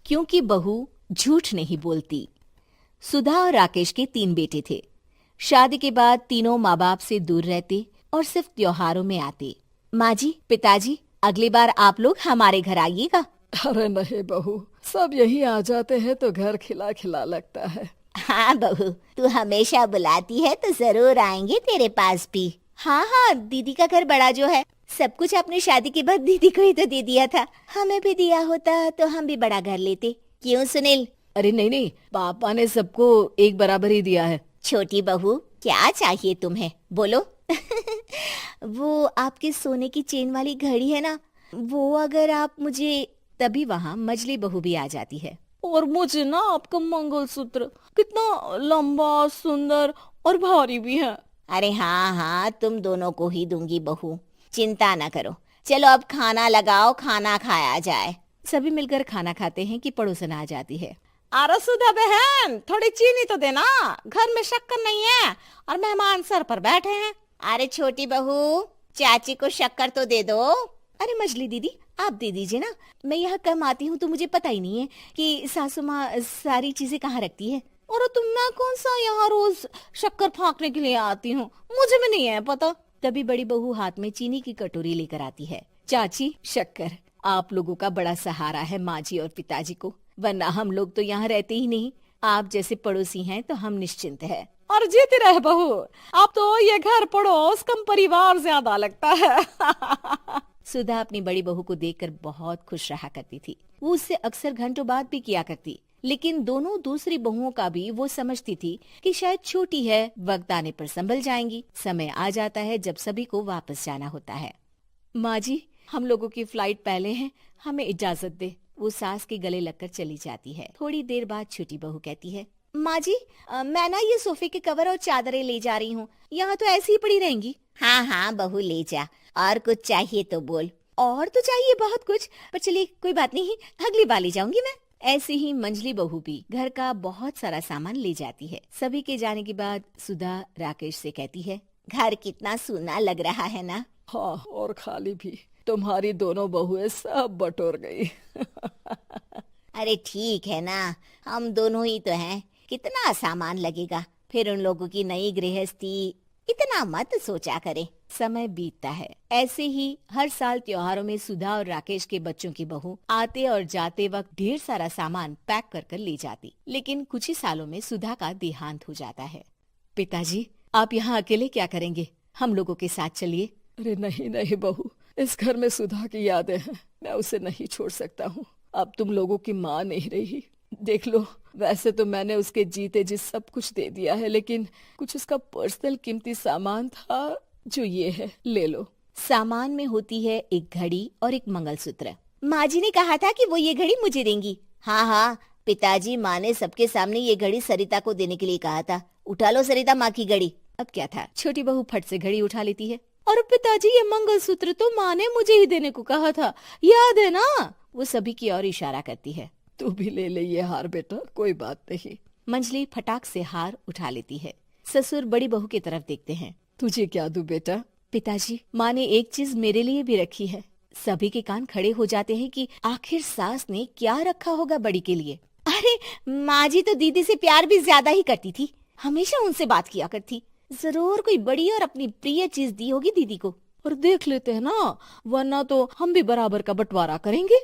क्योंकि बहू झूठ नहीं बोलती। सुधा और राकेश के 3 बेटे थे। शादी के बाद तीनों माँ बाप से दूर रहते और सिर्फ त्योहारों में आते। माँ जी, पिताजी, अगली बार आप लोग हमारे घर आइएगा। अरे नहीं बहू, सब यहीं आ जाते हैं तो घर खिला खिला लगता है। हाँ बहू, तू हमेशा बुलाती है तो जरूर आएंगे तेरे पास भी। हाँ हाँ, दीदी का घर बड़ा जो है, सब कुछ आपने शादी के बाद दीदी को ही तो दे दिया था। हमें भी दिया होता तो हम भी बड़ा घर लेते। क्यों सुनील? अरे नहीं नहीं, पापा ने सबको एक बराबर ही दिया है। छोटी बहू, क्या चाहिए तुम्हें, बोलो। वो आपके सोने की चेन वाली घड़ी है ना, वो अगर आप मुझे, तभी वहाँ मजली बहू भी आ जाती है। और मुझे ना आपका मंगलसूत्र कितना लंबा, सुंदर और भारी भी है। अरे हाँ हाँ, तुम दोनों को ही दूंगी बहू, चिंता न करो। चलो अब खाना लगाओ, खाना खाया जाए। सभी मिलकर खाना खाते हैं कि पड़ोसन आ जाती है। अरे सुधा बहन, थोड़ी चीनी तो देना, घर में शक्कर नहीं है और मेहमान सर पर बैठे हैं। अरे छोटी बहू, चाची को शक्कर तो दे दो। अरे मजली दीदी, आप दे दीजिए ना, मैं यहाँ कम आती हूँ तो मुझे पता ही नहीं है कि सासू माँ सारी चीजें कहाँ रखती है। और तुम, मैं कौन सा यहाँ रोज शक्कर फाँकने के लिए आती हूँ, मुझे भी नहीं है पता। तभी बड़ी बहू हाथ में चीनी की कटोरी लेकर आती है। चाची, शक्कर आप लोगों का बड़ा सहारा है माँ जी और पिताजी को, वरना हम लोग तो यहाँ रहते ही नहीं। आप जैसे पड़ोसी हैं तो हम निश्चिंत है। और जीती रहे बहू, अब तो ये घर पड़ोस कम परिवार ज्यादा लगता है। सुधा अपनी बड़ी बहू को देखकर बहुत खुश रहा करती थी। वो उससे अक्सर घंटों बात भी किया करती, लेकिन दोनों दूसरी बहुओं का भी वो समझती थी कि शायद छोटी है, वक्त आने पर संभल जाएंगी। समय आ जाता है जब सभी को वापस जाना होता है। माँ जी, हम लोगों की फ्लाइट पहले है, हमें इजाजत दे। वो सास के गले लगकर चली जाती है। थोड़ी देर बाद छोटी बहू कहती है, माँ जी, मैं ना ये सोफे के कवर और चादरें ले जा रही हूँ, यहाँ तो ऐसी ही पड़ी रहेंगी। हाँ हाँ बहू, ले जा। और कुछ चाहिए तो बोल। और तो चाहिए बहुत कुछ, पर चलिए कोई बात नहीं, अगली बार ले जाऊंगी मैं। ऐसे ही मंजली बहू भी घर का बहुत सारा सामान ले जाती है। सभी के जाने के बाद सुधा राकेश से कहती है, घर कितना सूना लग रहा है ना। हाँ, और खाली भी। तुम्हारी दोनों बहुएं सब बटोर गई। अरे ठीक है ना, हम दोनों ही तो हैं, कितना सामान लगेगा। फिर उन लोगों की नई गृहस्थी, इतना मत सोचा करे। समय बीतता है। ऐसे ही हर साल त्योहारों में सुधा और राकेश के बच्चों की बहू आते और जाते वक्त ढेर सारा सामान पैक कर कर ले जाती। लेकिन कुछ ही सालों में सुधा का देहांत हो जाता है। पिताजी, आप यहाँ अकेले क्या करेंगे? हम लोगों के साथ चलिए। अरे नहीं नहीं बहू, इस घर में सुधा की यादें हैं, मैं उसे नहीं छोड़ सकता हूँ। अब तुम लोगों की माँ नहीं रही। देख लो, वैसे तो मैंने उसके जीते जी सब कुछ दे दिया है, लेकिन कुछ उसका पर्सनल कीमती सामान था जो ये है, ले लो। सामान में होती है एक घड़ी और एक मंगलसूत्र। माँ जी ने कहा था कि वो ये घड़ी मुझे देंगी। हाँ हाँ, पिताजी, माँ ने सबके सामने ये घड़ी सरिता को देने के लिए कहा था। उठा लो सरिता माँ की घड़ी। अब क्या था, छोटी बहू फट से घड़ी उठा लेती है। और पिताजी, ये मंगलसूत्र तो माँ ने मुझे ही देने को कहा था, याद है ना? वो सभी की ओर इशारा करती है। तू भी ले ले ये हार बेटा, कोई बात नहीं। मंजली फटाक से हार उठा लेती है। ससुर बड़ी बहू की तरफ देखते हैं। तुझे क्या दूं बेटा? पिताजी, माँ ने एक चीज मेरे लिए भी रखी है। सभी के कान खड़े हो जाते हैं कि आखिर सास ने क्या रखा होगा बड़ी के लिए। अरे माँ जी तो दीदी से प्यार भी ज्यादा ही करती थी, हमेशा उनसे बात किया करती। जरूर कोई बड़ी और अपनी प्रिय चीज दी होगी दीदी को। और देख लेते हैं ना, वरना तो हम भी बराबर का बंटवारा करेंगे।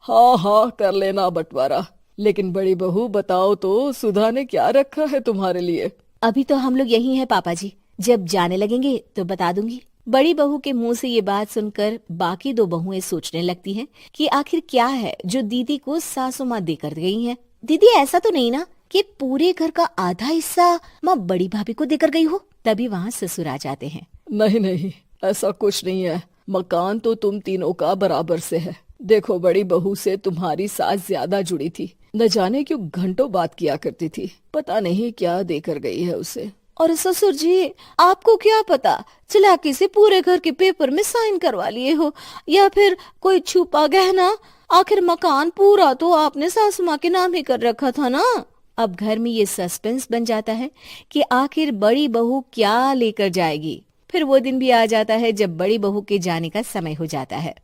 हाँ हाँ, कर लेना बंटवारा। लेकिन बड़ी बहू, बताओ तो, सुधा ने क्या रखा है तुम्हारे लिए? अभी तो हम लोग यही हैं पापा जी, जब जाने लगेंगे तो बता दूंगी। बड़ी बहू के मुंह से ये बात सुनकर बाकी 2 बहुएं सोचने लगती हैं कि आखिर क्या है जो दीदी को सासू माँ देकर गई हैं। दीदी, ऐसा तो नहीं ना कि पूरे घर का आधा हिस्सा माँ बड़ी भाभी को देकर गई हो? तभी वहाँ ससुर आ जाते हैं। नहीं नहीं, ऐसा कुछ नहीं है। मकान तो तुम तीनों का बराबर से है। देखो, बड़ी बहू से तुम्हारी सास ज्यादा जुड़ी थी, न जाने क्यों घंटों बात किया करती थी। पता नहीं क्या देकर गई है उसे। और ससुर जी, आपको क्या पता, चालाकी से पूरे घर के पेपर में साइन करवा लिए हो, या फिर कोई छुपा गहना। आखिर मकान पूरा तो आपने सासू माँ के नाम ही कर रखा था ना। अब घर में ये सस्पेंस बन जाता है कि आखिर बड़ी बहू क्या लेकर जाएगी। फिर वो दिन भी आ जाता है जब बड़ी बहू के जाने का समय हो जाता है।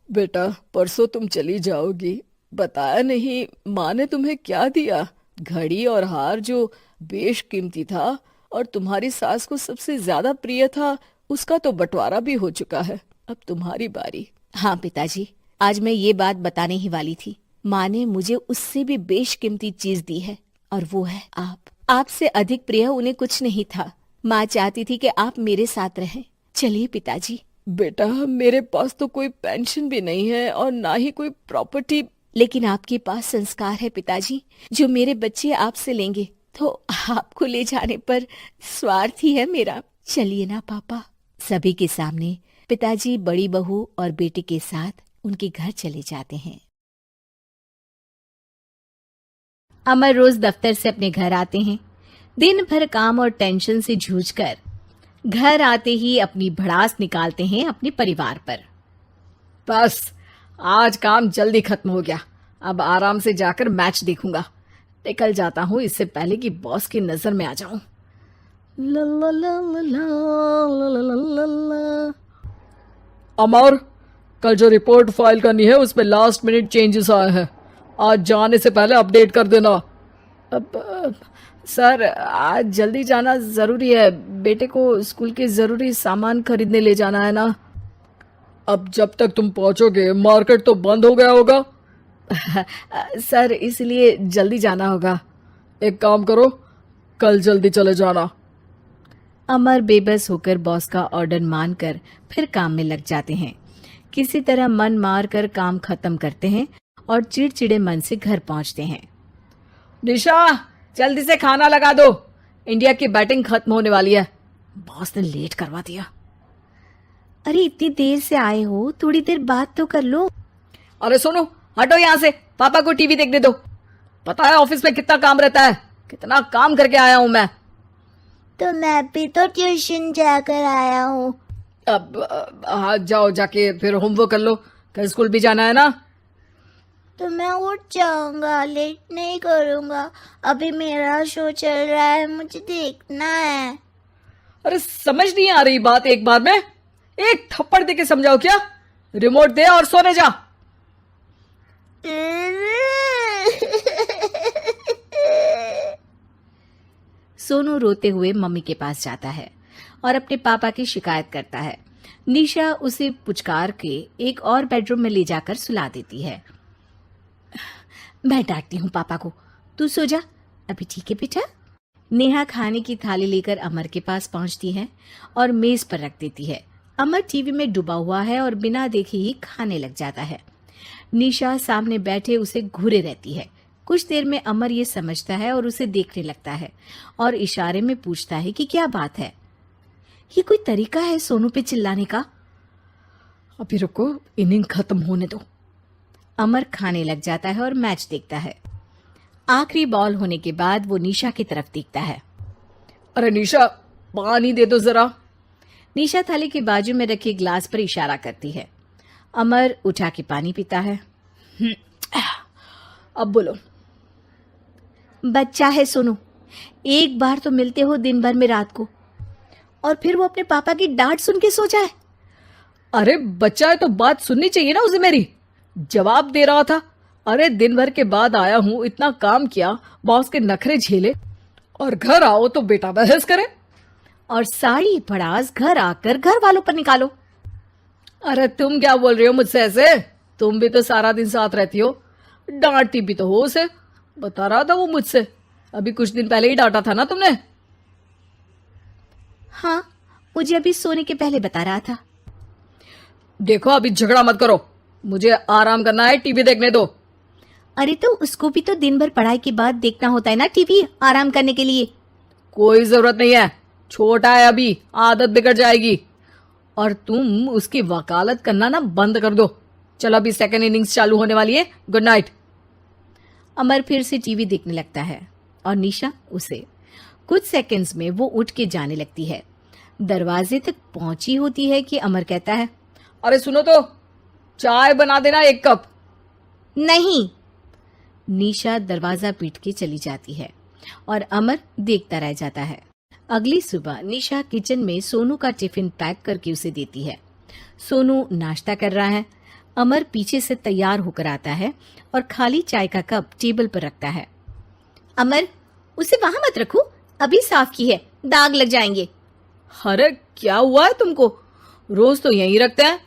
बेटा, परसों तुम चली जाओगी, बताया नहीं, माँ ने तुम्हें क्या दिया? घड़ी और हार जो बेशकीमती था और तुम्हारी सास को सबसे ज्यादा प्रिय था, उसका तो बंटवारा भी हो चुका है। अब तुम्हारी बारी। हाँ पिताजी, आज मैं ये बात बताने ही वाली थी। माँ ने मुझे उससे भी बेशकीमती चीज दी है, और वो है आप। आपसे अधिक प्रिय उन्हें कुछ नहीं था। माँ चाहती थी कि आप मेरे साथ रहें। चलिए पिताजी। बेटा, मेरे पास तो कोई पेंशन भी नहीं है और ना ही कोई प्रॉपर्टी। लेकिन आपके पास संस्कार है पिताजी, जो मेरे बच्चे आपसे लेंगे, तो आपको ले जाने पर स्वार्थ ही है मेरा। चलिए ना पापा। सभी के सामने पिताजी बड़ी बहू और बेटे के साथ उनके घर चले जाते हैं। अमर रोज दफ्तर से अपने घर आते हैं। दिन भर काम और टेंशन से जूझकर घर आते ही अपनी भड़ास निकालते हैं अपने परिवार पर। बस आज काम जल्दी खत्म हो गया, अब आराम से जाकर मैच देखूंगा। निकल जाता हूँ इससे पहले कि बॉस की नजर में आ जाऊं। ला ला ला ला ला ला ला ला ला। अमर, कल जो रिपोर्ट फाइल करनी है उसमें लास्ट मिनट चेंजेस आए हैं, आज जाने से पहले अपडेट कर देना। अब सर, आज जल्दी जाना जरूरी है, बेटे को स्कूल के जरूरी सामान खरीदने ले जाना है ना। अब जब तक तुम पहुंचोगे मार्केट तो बंद हो गया होगा। सर, इसलिए जल्दी जाना होगा। एक काम करो, कल जल्दी चले जाना। अमर बेबस होकर बॉस का ऑर्डर मानकर फिर काम में लग जाते हैं। किसी तरह मन मार कर काम खत्म करते हैं और चिड़चिड़े मन से घर पहुंचते हैं। निशा, जल्दी से खाना लगा दो, इंडिया की बैटिंग खत्म होने वाली है। बॉस ने लेट करवा दिया। अरे इतनी देर से आए हो, थोड़ी देर बात तो कर लो। अरे सुनो, हटो यहाँ से, पापा को टीवी देखने दो। पता है ऑफिस में कितना काम रहता है, कितना काम करके आया हूँ मैं। तो मैं भी तो ट्यूशन जाकर आया हूँ। अब हाँ, जाओ, जाके फिर होमवर्क कर लो, कल स्कूल भी जाना है ना। तो मैं उठ जाऊंगा, लेट नहीं करूंगा। अभी मेरा शो चल रहा है, मुझे देखना है। अरे समझ नहीं आ रही बात, एक बार में एक थप्पड़ दे के समझाओ क्या। रिमोट दे और सोने जा। सोनू रोते हुए मम्मी के पास जाता है और अपने पापा की शिकायत करता है। निशा उसे पुचकार के एक और बेडरूम में ले जाकर सुला देती है। मैं डांटती हूँ पापा को, तू सो जा अभी, ठीक है बेटा। नेहा खाने की थाली लेकर अमर के पास पहुंचती है और मेज पर रख देती है। अमर टीवी में डूबा हुआ है और बिना देखे ही खाने लग जाता है। निशा सामने बैठे उसे घूरे रहती है। कुछ देर में अमर ये समझता है और उसे देखने लगता है और इशारे में पूछता है कि क्या बात है। ये कोई तरीका है सोनू पे चिल्लाने का? अभी रुको, इनिंग खत्म होने दो। अमर खाने लग जाता है और मैच देखता है। आखिरी बॉल होने के बाद वो निशा की तरफ देखता है। अरे निशा, पानी दे दो जरा। निशा थाली के बाजू में रखे ग्लास पर इशारा करती है। अमर उठा के पानी पीता है। अब बोलो। बच्चा है सोनू, एक बार तो मिलते हो दिन भर में रात को, और फिर वो अपने पापा की डांट सुन के सो जाए। अरे बच्चा है तो बात सुननी चाहिए ना उसे मेरी। जवाब दे रहा था। अरे दिन भर के बाद आया हूँ, इतना काम किया, बॉस के नखरे झेले, और घर आओ तो बेटा बहस करे। और सारी भड़ास घर आकर घर वालों पर निकालो। अरे तुम क्या बोल रही हो मुझसे ऐसे? तुम भी तो सारा दिन साथ रहती हो, डांटती भी तो हो उसे। बता रहा था वो मुझसे, अभी कुछ दिन पहले ही डांटा था ना तुमने। हाँ, मुझे अभी सोने के पहले बता रहा था। देखो अभी झगड़ा मत करो, मुझे आराम करना है, टीवी देखने दो। अरे तो उसको भी तो दिन भर पढ़ाई के बाद देखना होता है ना टीवी, आराम करने के लिए। कोई जरूरत नहीं है, छोटा है अभी, आदत बिगड़ जाएगी। और तुम उसकी वकालत करना ना बंद कर दो। चलो अभी सेकंड इनिंग्स चालू होने वाली है, गुड नाइट। अमर फिर से टीवी देखने लगता है और निशा उसे। कुछ सेकंड्स में वो उठ के जाने लगती है। दरवाजे तक पहुंची होती है कि अमर कहता है, अरे सुनो तो, चाय बना देना 1 कप। नहीं। निशा दरवाजा पीट के चली जाती है और अमर देखता रह जाता है। अगली सुबह निशा किचन में सोनू का टिफिन पैक करके उसे देती है। सोनू नाश्ता कर रहा है। अमर पीछे से तैयार होकर आता है और खाली चाय का कप टेबल पर रखता है। अमर, उसे वहां मत रखो, अभी साफ की है, दाग लग जाएंगे। अरे क्या हुआ है तुमको? रोज तो यहीं रखते हैं।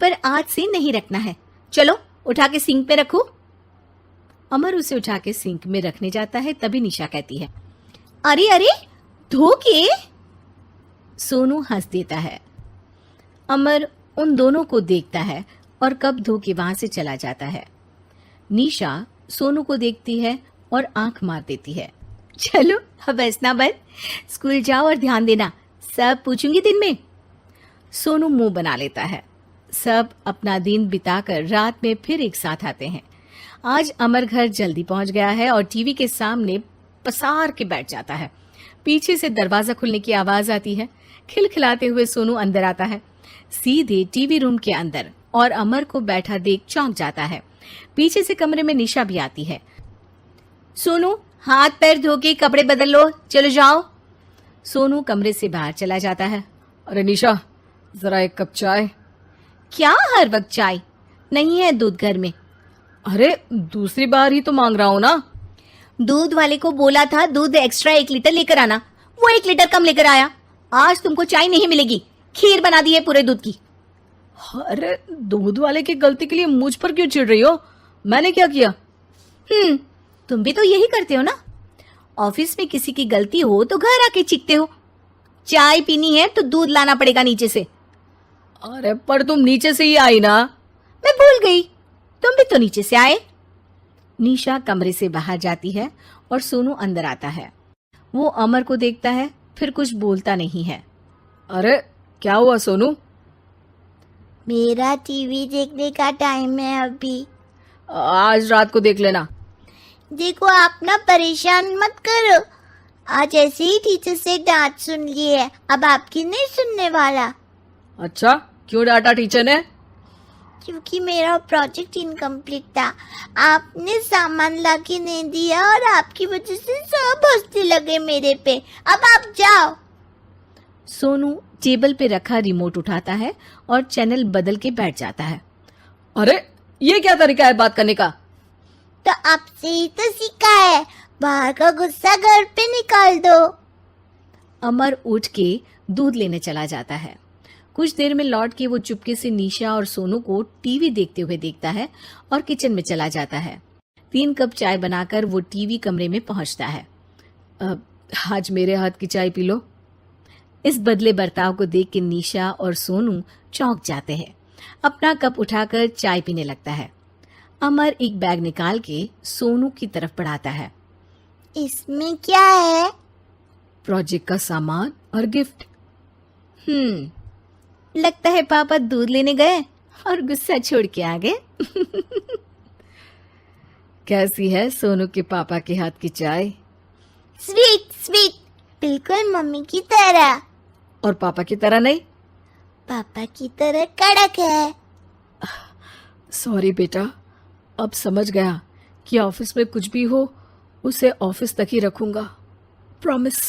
पर आज से नहीं रखना है, चलो उठा के सिंक पे रखो। अमर उसे उठा के सिंक में रखने जाता है, तभी निशा कहती है, अरे अरे, धो के। सोनू हंस देता है। अमर उन दोनों को देखता है और कप धो के वहां से चला जाता है। निशा सोनू को देखती है और आंख मार देती है। चलो अब हंसना बंद, स्कूल जाओ और ध्यान देना, सब पूछूंगी दिन में। सोनू मुंह बना लेता है। सब अपना दिन बिताकर रात में फिर एक साथ आते हैं। आज अमर घर जल्दी पहुंच गया है और टीवी के सामने पसार के बैठ जाता है। पीछे से दरवाजा खुलने की आवाज आती है। खिलखिलाते हुए सोनू अंदर आता है, सीधे टीवी रूम के अंदर, और अमर को बैठा देख चौंक जाता है। पीछे से कमरे में निशा भी आती है। सोनू, हाथ पैर धो के कपड़े बदल लो, चलो जाओ। सोनू कमरे से बाहर चला जाता है। अरे निशा, जरा एक कप चाय। क्या हर वक्त चाय? नहीं है दूध घर में। अरे दूसरी बार ही तो मांग रहा हूं ना। दूध वाले को बोला था दूध एक्स्ट्रा 1 लीटर लेकर आना, वो 1 लीटर कम लेकर आया। आज तुमको चाय नहीं मिलेगी, खीर बना दी है पूरे दूध की। अरे दूध वाले की गलती के लिए मुझ पर क्यों चिढ़ रही हो? मैंने क्या किया? तुम भी तो यही करते हो ना। ऑफिस में किसी की गलती हो तो घर आके चीखते हो। चाय पीनी है तो दूध लाना पड़ेगा नीचे से। अरे पर तुम नीचे से ही आई ना। मैं भूल गई, तुम भी तो नीचे से आए। निशा कमरे से बाहर जाती है और सोनू अंदर आता है। वो अमर को देखता है, फिर कुछ बोलता नहीं है। अरे क्या हुआ सोनू? मेरा टीवी देखने का टाइम है अभी। आज रात को देख लेना। देखो आप ना परेशान मत करो, आज ऐसे ही टीचर से डांट सुन ली है, अब आपकी नहीं सुनने वाला। अच्छा, क्यों डांटा टीचर ने? क्योंकि मेरा प्रोजेक्ट इनकम्प्लीट था, आपने सामान ला के नहीं दिया और आपकी वजह से सब हंसने लगे मेरे पे। अब आप जाओ। सोनू टेबल पे रखा रिमोट उठाता है और चैनल बदल के बैठ जाता है। अरे ये क्या तरीका है बात करने का? तो आपसे ही तो सीखा है, बाहर का गुस्सा घर पे निकाल दो। अमर उठ के दूध लेने चला जाता है। कुछ देर में लौट के वो चुपके से निशा और सोनू को टीवी देखते हुए देखता है और किचन में चला जाता है। 3 कप चाय बनाकर वो टीवी कमरे में पहुंचता है। आज मेरे हाथ की चाय पी लो। इस बदले बर्ताव को देख के निशा और सोनू चौंक जाते हैं। अपना कप उठाकर चाय पीने लगता है। अमर एक बैग निकाल के सोनू की तरफ बढ़ाता है। इसमें क्या है? प्रोजेक्ट का सामान और गिफ्ट। लगता है पापा दूध लेने गए और गुस्सा छोड़ के आ गए। कैसी है सोनू के पापा के हाथ की चाय? स्वीट स्वीट, बिल्कुल मम्मी की तरह। और पापा की तरह नहीं? पापा की तरह कड़क है। सॉरी बेटा, अब समझ गया कि ऑफिस में कुछ भी हो उसे ऑफिस तक ही रखूंगा, प्रॉमिस।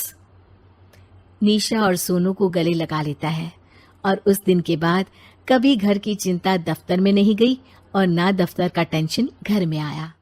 निशा और सोनू को गले लगा लेता है और उस दिन के बाद कभी घर की चिंता दफ्तर में नहीं गई और ना दफ्तर का टेंशन घर में आया।